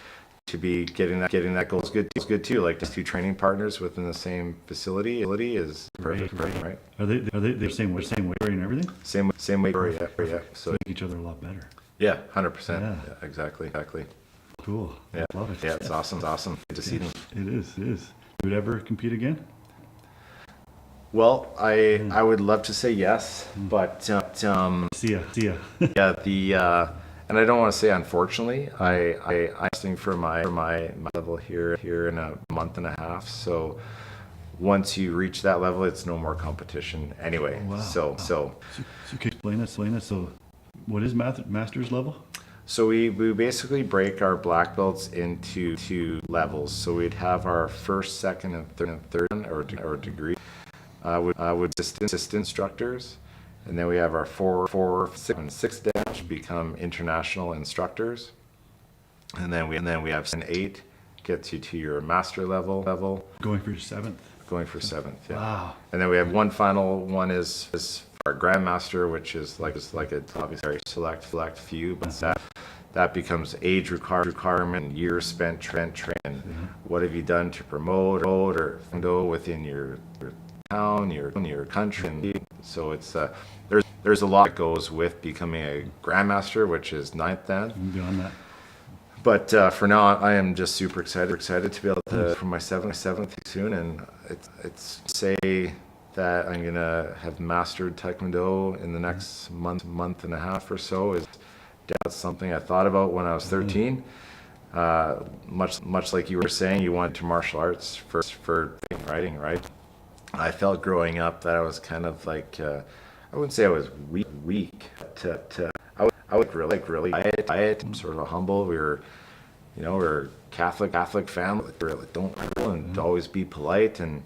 to be getting that goal is good too. Like, just two training partners within the same facility is perfect, right?
Are they the same weight and everything?
Same weight, yeah. So
make each other a lot better.
Yeah, 100%. Yeah, exactly.
Cool.
Yeah,
I love it.
Yeah, it's awesome. Good to see them.
It is. Would you ever compete again?
Well, I would love to say yes, but
see ya.
Yeah, and I don't want to say unfortunately. I'm testing for my level here in a month and a half. So once you reach that level, it's no more competition anyway.
Wow.
So
can you explain it. So what is master's level?
So we basically break our black belts into two levels. So we'd have our first, second, and third or degree with assistant instructors, and then we have our 4, 5, and 6 dash become international instructors, and then we have 7, 8 gets you to your master level.
Going for 7th.
Going for 7th. Yeah.
Wow.
And then we have one final one is our grandmaster, which is like a obviously very select few, but that becomes age requirement, years spent training. What have you done to promote or go within your town, your country? So it's there's a lot that goes with becoming a grandmaster, which is 9th dan.
Beyond that.
But for now, I am just super excited to be able to for my seventh soon, and it's say that I'm gonna have mastered Taekwondo in the next month and a half or so. That's something I thought about when I was 13. Much like you were saying, you went to martial arts for fighting, right? I felt growing up that I was kind of like I wouldn't say I was weak. I would really quiet, sort of humble. We're Catholic family. Don't and always be polite and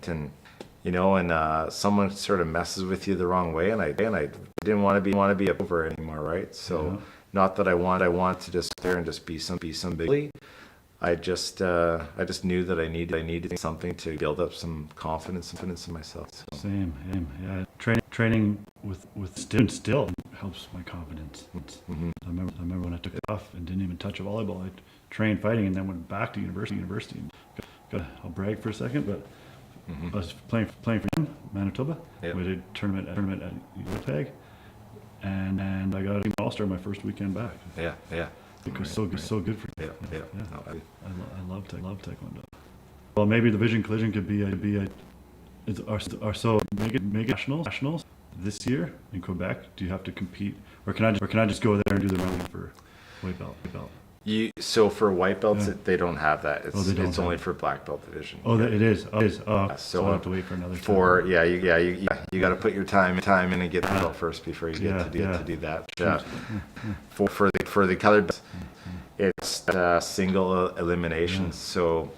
someone sort of messes with you the wrong way, and I didn't want to be over anymore, right? So not that I want to just sit there and just be some big. I just knew that I needed something to build up some confidence in myself. So.
Same, yeah. Training with students still helps my confidence.
Mm-hmm.
I remember when I took it off and didn't even touch a volleyball. I trained fighting and then went back to university. I'll brag for a second, but I was playing for Manitoba.
Yep.
We did a tournament at Winnipeg, and I got a team all-star my first weekend back.
Yeah.
It was so good for me.
Yeah. No,
I love Taekwondo. Well, maybe the Vision Collision could be so make it nationals this year in Quebec. Do you have to compete, or can I just go there and do the running for white belt?
So for white belts, they don't have that. It's
have
only for black belt division.
Oh, it is.
So
So I'll have to wait for another.
You got to put your time in and get the belt first before you get to do that. For the colored belts, it's single elimination. So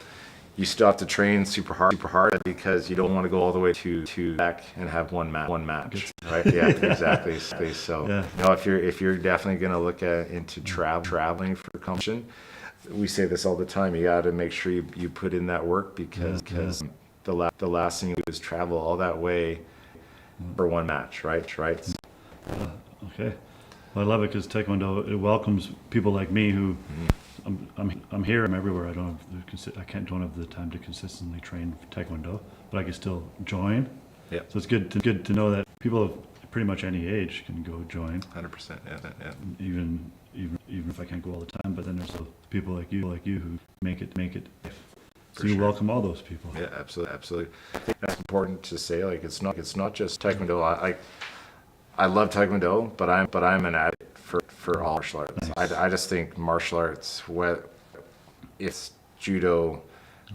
you still have to train super hard because you don't want to go all the way to back and have one match, right? Yeah, exactly. So if you're definitely going to look into traveling for competition, we say this all the time. You got to make sure you put in that work because the last thing you do is travel all that way for one match, right?
Okay. Well, I love it because Taekwondo, it welcomes people like me who. I'm here. I'm everywhere. I don't have the time to consistently train for Taekwondo, but I can still join.
Yeah.
So it's good to know that people of pretty much any age can go join.
100%. Yeah.
Even if I can't go all the time, but then there's people like you who make it. So you welcome all those people.
Yeah, absolutely. I think that's important to say. Like it's not just Taekwondo. I love Taekwondo, but I'm an addict for all martial arts. Nice. I just think martial arts, it's judo,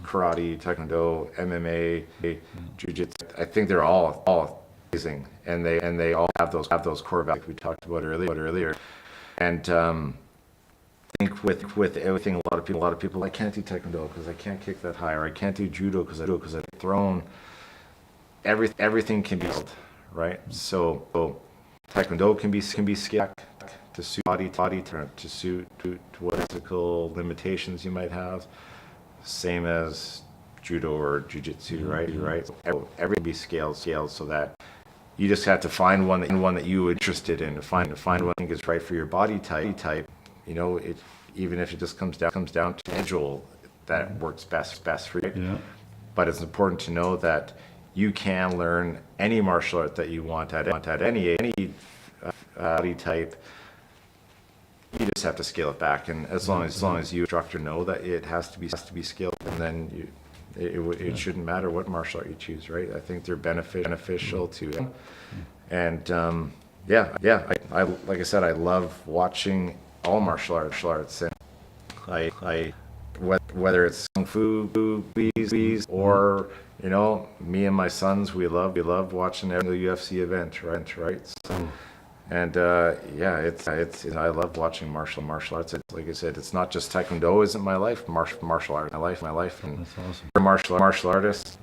karate, Taekwondo, MMA, jiu-jitsu. I think they're all amazing, and they all have those core values we talked about earlier. And I think with everything, a lot of people, I can't do Taekwondo because I can't kick that high, or I can't do judo because I've thrown. Everything can be built, right? So Taekwondo can be scaled to suit body to suit to what physical limitations you might have. Same as judo or jiu-jitsu, right? So everything can be scaled so that you just have to find one that you're interested in, to find one that you think is right for your body type. Even if it just comes down to schedule that works best for you. Yeah. But it's important to know that you can learn any martial art that you want at any body type. You just have to scale it back, and as long as you instructor know that it has to be scaled, and then it shouldn't matter what martial art you choose, right? I think they're beneficial to it. And I like I said, I love watching all martial arts, and I whether it's kung fu, bees, or me and my sons, we love watching every UFC event, right? So, and it's I love watching martial arts. Like I said, it's not just Taekwondo isn't my life. Martial art, my life. And
that's awesome.
You're a martial artist.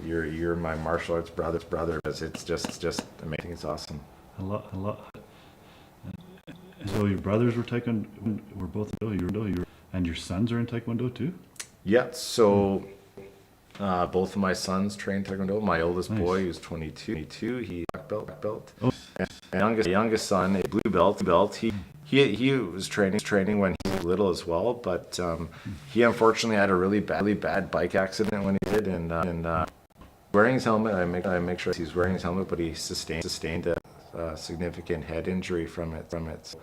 You're my martial arts brother. It's just amazing. It's awesome.
A lot. So your brothers were both Taekwondo, and your sons are in Taekwondo too?
Yeah. So both of my sons train Taekwondo. My oldest boy, who's 22, he black belt. Oh. And youngest son, a blue belt. He was training when he was little as well, but he unfortunately had a really bad bike accident when he did, and wearing his helmet. I make sure he's wearing his helmet, but he sustained a significant head injury from it.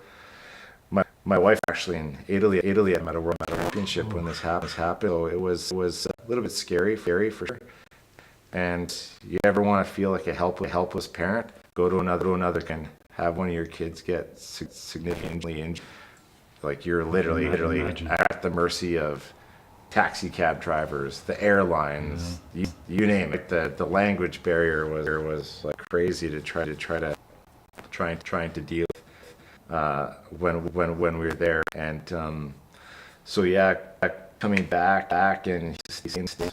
my wife actually in Italy at a world championship when this happened. So it was a little bit scary for sure. And you ever want to feel like a helpless parent, go to another and have one of your kids get significantly injured. Like you're literally at the mercy of taxi cab drivers, the airlines, you name it. The language barrier was like crazy to trying to deal with when we were there. And so yeah, coming back and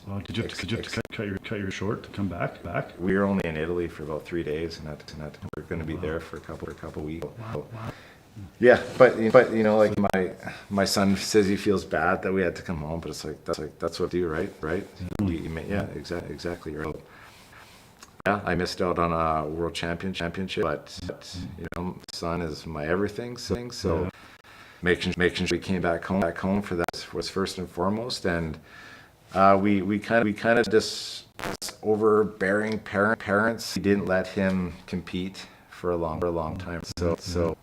Oh, did you have to cut your short to come back?
we were only in Italy for about 3 days, and we're going to be there for a couple weeks.
Wow.
Yeah, but you know, like my son says he feels bad that we had to come home, but it's like that's what I do, right? Yeah, exactly right. Yeah, I missed out on a world championship, but you know, my son is my everything. So making sure we came back home for that was first and foremost, and we kind of just overbearing parents. We didn't let him compete for a long time. So.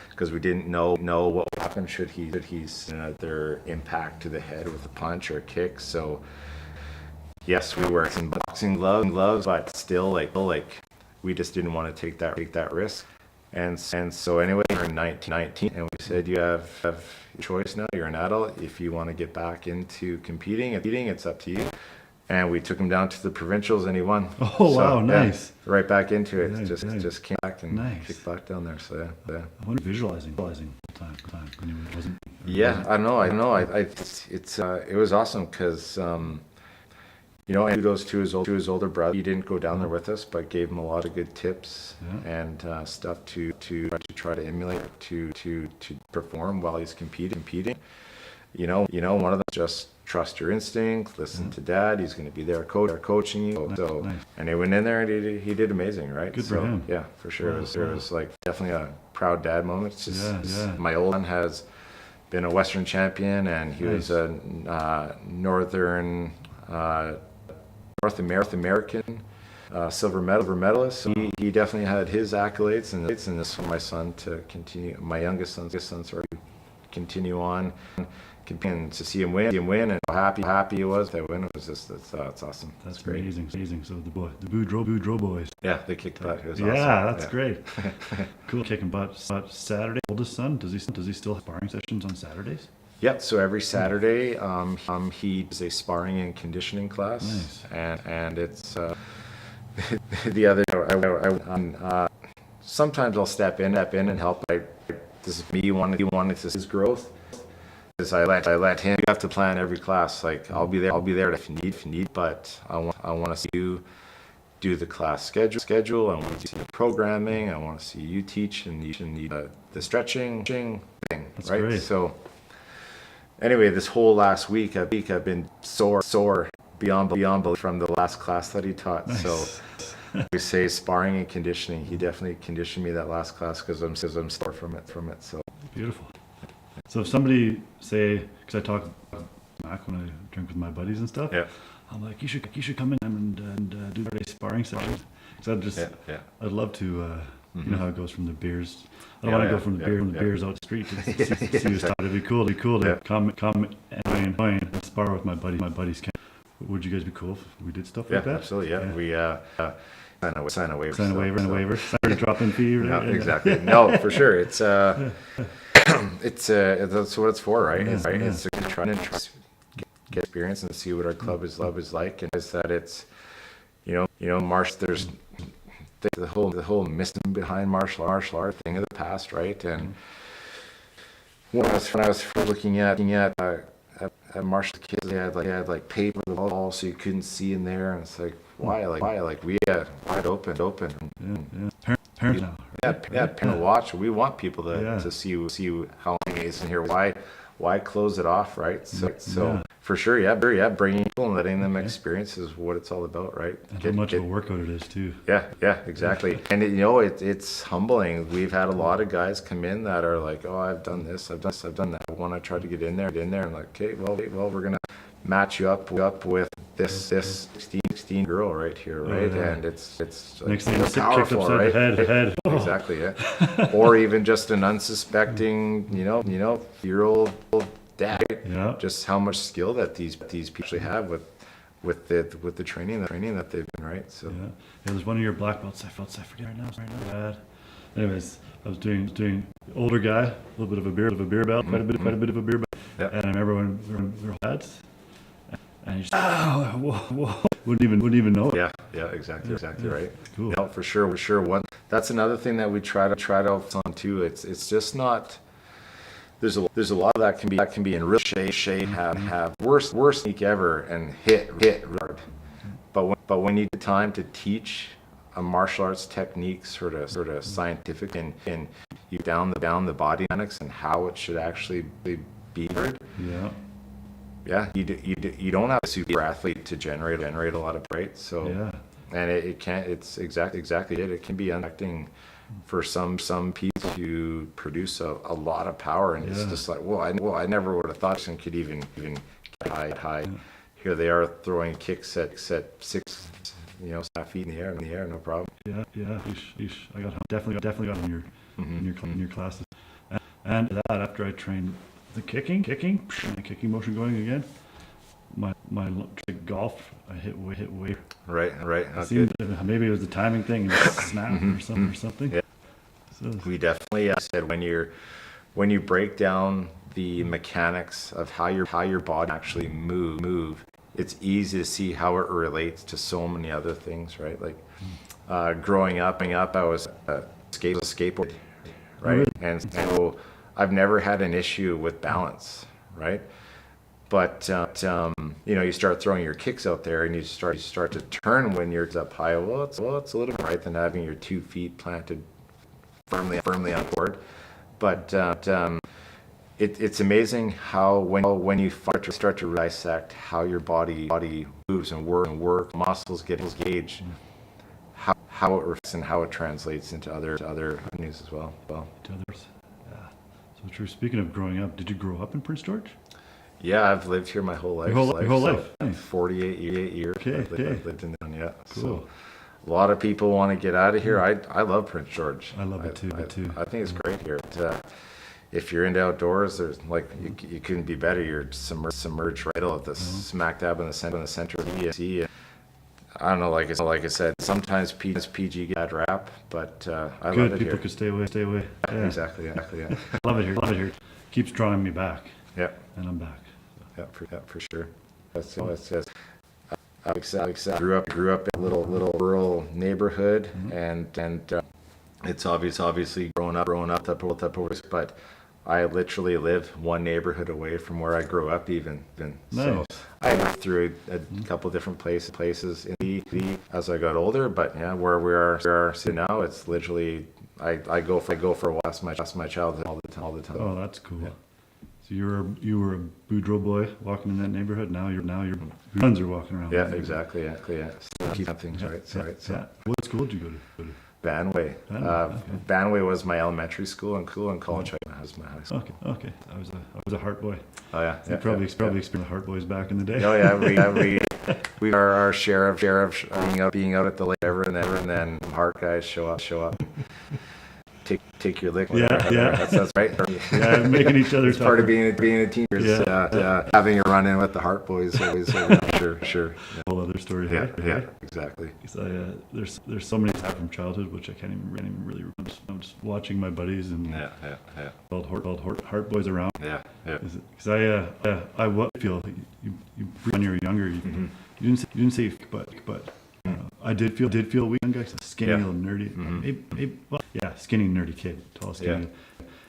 Because we didn't know what would happen should he's their impact to the head with a punch or a kick. So yes, we were in boxing gloves, but still like we just didn't want to take that risk. And so anyway, we're 19, and we said you have your choice now. You're an adult. If you want to get back into competing, it's up to you. And we took him down to the provincials, and he won.
Oh, wow, nice.
Yeah, right back into it.
Nice.
Just came back and kicked back down there. So yeah.
I wonder visualizing time when he wasn't.
Yeah, I know. It was awesome because you know, and kudos to his older brother. He didn't go down there with us, but gave him a lot of good tips and stuff to try to emulate to perform while he's competing. You know, one of them just trust your instinct, listen to dad. He's going to be there coaching you. So,
Nice.
and he went in there and he did amazing, right?
Good for him.
Yeah, for sure. It was like definitely a proud dad moment. It's just, my old son has been a Western champion, and he was a North American silver medalist. So he definitely had his accolades, and this for my son to continue. My youngest son, continue on. And to see him win, and how happy he was that win. It was just it's awesome.
That's
great.
amazing. So the Boudreau boys.
Yeah, they kicked butt. It was
Yeah,
awesome.
that's great. Cool. Kicking butt. Saturday. Oldest son, does he still have sparring sessions on Saturdays?
Yeah. So every Saturday, he does a sparring and conditioning class.
Nice.
And it's the other. Sometimes I'll step in and help. This is me wanting to see his growth. I let him. You have to plan every class. Like I'll be there if you need. But I want to see you do the class schedule. I want to see the programming. I want to see you teach and the stretching thing.
That's
right.
Great.
So anyway, this whole last week I've been sore beyond belief from the last class that he taught.
Nice.
So we say sparring and conditioning. He definitely conditioned me that last class because I'm sore from it. So
beautiful. So if somebody say, because I talk back when I drink with my buddies and stuff, I'm like, you should come in and do a sparring session. Because I'd love to, you know how it goes from the beers. I don't want to go from the beers out the street to see who's top. It'd be cool to come and spar with my buddies. Would you guys be cool if we did stuff like that?
Absolutely. Yeah, we sign a waiver.
Sign a waiver. Drop in fee.
Right? No, exactly. No, for sure. It's that's what it's for, right? It's to try and get experience and see what our club is like, and is that it's you know there's the whole mystery behind martial art thing of the past, right? And when I was looking at martial kids, they had like paper on the wall so you couldn't see in there, and it's like why we had wide open.
Parents now.
Parent watch. We want people to see how it is in here. Why close it off, right? So for sure, bringing people and letting them experience is what it's all about, right?
And how much of a workout it is too.
Yeah, exactly. And it's humbling. We've had a lot of guys come in that are like, oh, I've done this, I've done that. I want to try to get in there, and like, okay, well, we're gonna match you up with this 16 pristine girl right here,
Oh,
right?
yeah.
And it's
Next thing,
it's
kicked
powerful,
upside
right?
the head. Oh.
Exactly, yeah. Or even just an unsuspecting, year old dad. Right?
Yeah.
Just how much skill that these people actually have with the training that they've been, right? So
Yeah. There's one of your black belts. I forget right now. Bad. Anyways, I was doing older guy, a little bit of a beer belt, quite a bit of a beer belt.
yeah.
And I remember when we were lads, and you just whoa, wouldn't even know it.
Yeah, exactly right.
Cool.
No, for sure. That's another thing that we try to focus on too. It's just not. There's a lot of that can be in real shape, have worst sneak ever and hit hard. But when you need time to teach a martial arts technique sort of scientific and you down the body mechanics and how it should actually be heard.
Yeah.
You don't have a super athlete to generate a lot of right. So
Yeah.
and it can't. It's exactly it. It can be affecting for some people to produce a lot of power, and it's just like, I never would have thought someone could even get high. Here they are throwing kicks at 6, 7 feet in the air, no problem.
Yeah. Yeesh. I definitely got in your classes. And that after I trained the kicking motion going again. My golf, I hit way.
Right.
Maybe it was the timing thing and snap or something.
Yeah.
So,
We definitely said when you break down the mechanics of how your body actually move, it's easy to see how it relates to so many other things, right? Like growing up, I was a skateboard, right? And so I've never had an issue with balance, right? But you start throwing your kicks out there, and you start to turn when you're up high. Well, it's a little bit right than having your 2 feet planted firmly on board. But it's amazing how when you start to dissect how your body moves and work, muscles get engaged, how it reflects and how it translates into other avenues as well.
To others. Yeah. So true. Speaking of growing up, did you grow up in Prince George?
Yeah, I've lived here my whole life.
Your whole life. Nice.
48 years.
Okay.
I've lived in town, yeah.
Cool.
So a lot of people want to get out of here. I love Prince George.
I love it too.
I think it's great here. If you're into outdoors, there's you couldn't be better. You're submerged right at the smack dab in the center of the sea. I don't know, like I said, sometimes PG get bad rap, but I love it
People
here.
could stay away. Yeah.
Exactly, yeah.
I love it here. Keeps drawing me back.
Yeah.
And I'm back.
Yeah, for sure. That's I grew up in a little rural neighborhood, and it's obviously growing up but I literally live one neighborhood away from where I grew up even. So
Nice.
I moved through a couple different places in the as I got older, but yeah, where we are sitting now, it's literally I go for walks my childhood all the time.
Oh, that's cool.
Yeah.
So you were a Boudreau boy walking in that neighborhood. Now your sons are walking around.
Yeah, exactly. Yeah. So keep things right.
Yeah. What school did you go to?
Banway.
Okay.
Banway was my elementary school, and college was my high school.
Okay. I was a Hart boy.
Oh yeah.
You probably experienced the Hart boys back in the day.
Oh yeah. We are our share of being out at the lake ever, and then Hart guys show up. Take your lick.
Yeah.
That's right.
Yeah, making each other
It's part of
tougher.
being a team. Having a run in with the Hart boys always sure.
Whole other story.
Yeah, exactly.
So, there's so many stuff from childhood which I can't even really remember. I'm just watching my buddies and
Yeah.
called Hart boys around.
Yeah.
Because I feel you when you were younger you didn't say but I did feel weak. Young guy, skinny, little nerdy. Maybe, skinny, nerdy kid, tall, skinny,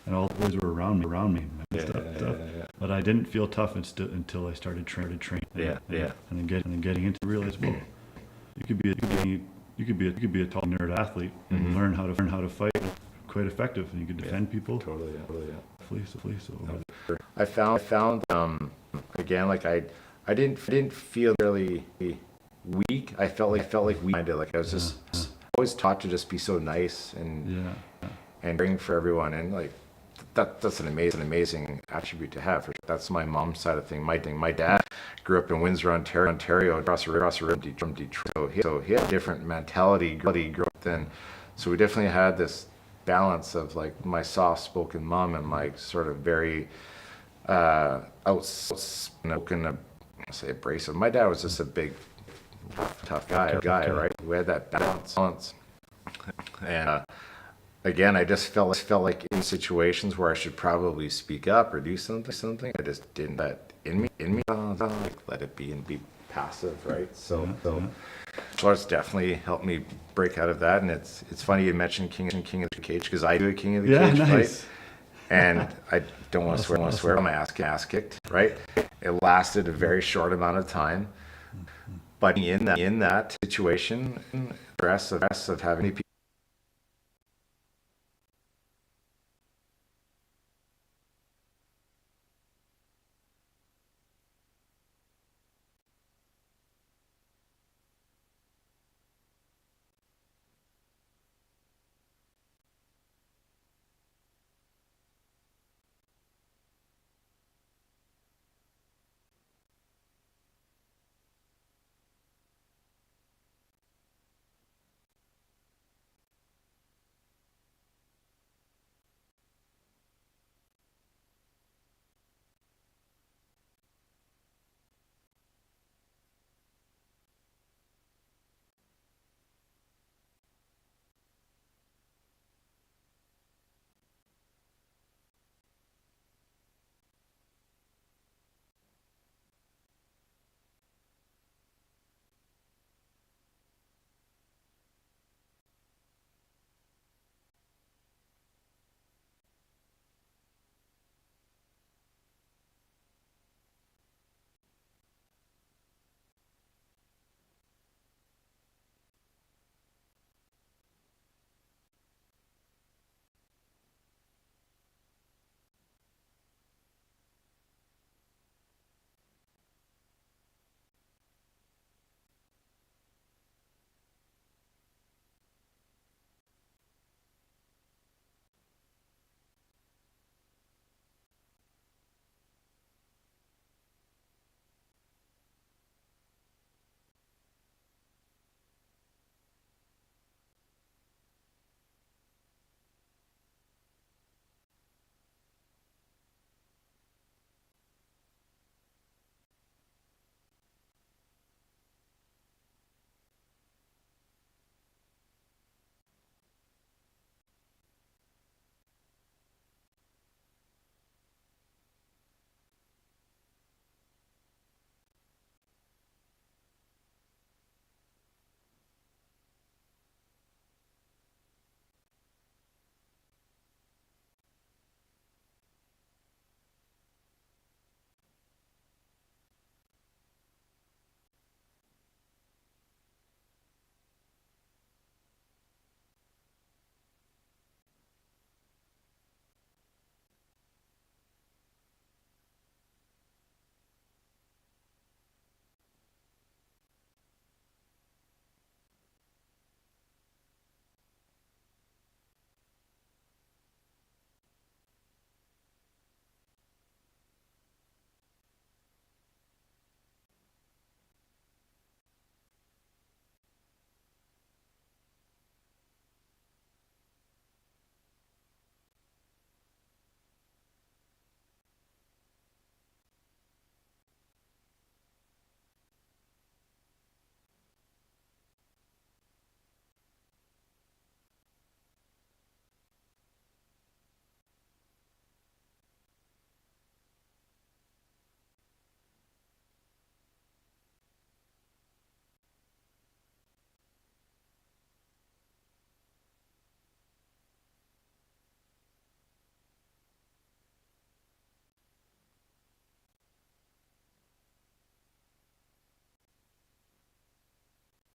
and all the boys were around me. Stuff. But I didn't feel tough until I started training.
Yeah.
And then getting into realize, well, you could be a tall nerd athlete and learn how to fight quite effective, and you could defend people.
Totally.
So
I found again, like I didn't feel really weak. I felt like weak-minded. Like I was just always taught to just be so nice and caring for everyone. And like that's an amazing attribute to have. That's my mom's side of thing. My dad grew up in Windsor, Ontario, across the river from Detroit. So he had a different mentality growing up then. So we definitely had this balance of like my soft-spoken mom and my sort of very outspoken, I say abrasive. My dad was just a big, tough guy, right? We had that balance. And again, I just felt like in situations where I should probably speak up or do something, I just didn't let in me, like let it be and be passive, right? So it's definitely helped me break out of that. And it's funny you mentioned King of the Cage, because I do a King of the Cage
nice.
fight. And I don't want to swear, I'm ass kicked, right? It lasted a very short amount of time. But in that situation, stress of having